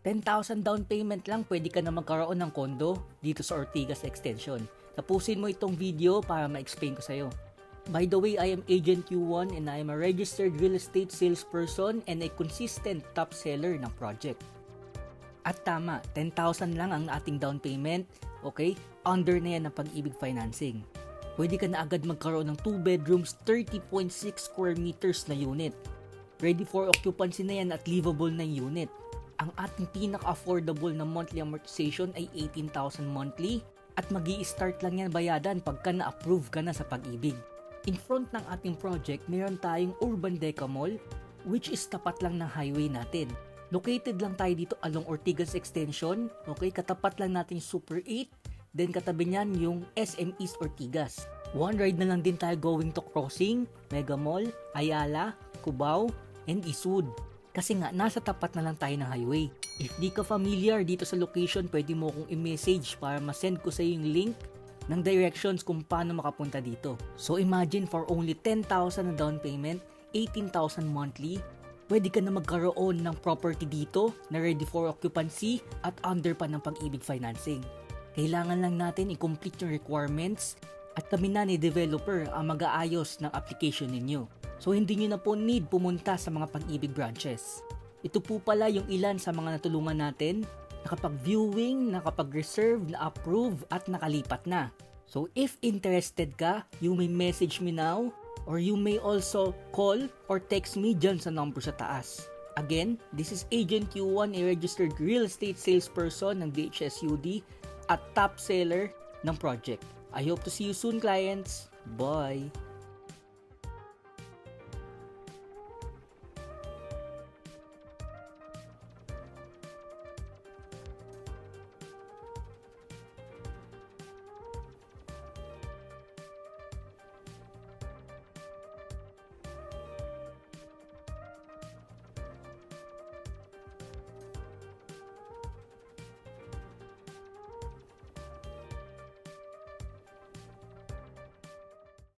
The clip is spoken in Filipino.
10,000 down payment lang pwede ka na magkaroon ng kondo dito sa Ortigas Extension. Tapusin mo itong video para ma-explain ko sa'yo. By the way, I am Agent Q1 and I am a registered real estate salesperson and a consistent top seller ng project. At tama, 10,000 lang ang ating down payment, okay? Under na yan ng Pag-ibig Financing. Pwede ka na agad magkaroon ng 2 bedrooms, 30.6 square meters na unit. Ready for occupancy na yan at livable na unit. Ang ating pinaka-affordable na monthly amortization ay 18,000 monthly at magi-start lang yan bayadan pagka na-approve ka na sa Pag-ibig. In front ng ating project, meron tayong Urban Deca Mall which is tapat lang ng highway natin. Located lang tayo dito along Ortigas Extension, okay? Katapat lang natin Super 8, then katabi niyan yung SM East Ortigas. One ride na lang din tayo going to Crossing, Mega Mall, Ayala, Cubao, and Eastwood. Kasi nga, nasa tapat na lang tayo ng highway. If di ka familiar dito sa location, pwede mo akong i-message para ma-send ko sa iyo yung link ng directions kung paano makapunta dito. So imagine for only 10,000 na down payment, 18,000 monthly, pwede ka na magkaroon ng property dito na ready for occupancy at under pa ng Pag-ibig Financing. Kailangan lang natin i-complete yung requirements at kami na ni developer ang mag-aayos ng application ninyo. So hindi nyo na po need pumunta sa mga Pag-ibig branches. Ito po pala yung ilan sa mga natulungan natin, nakapag-viewing, nakapag-reserve, na-approve at nakalipat na. So if interested ka, you may message me now or you may also call or text me dyan sa number sa taas. Again, this is Agent Q1, a registered real estate salesperson ng DHSUD at top seller ng project. I hope to see you soon, clients. Bye!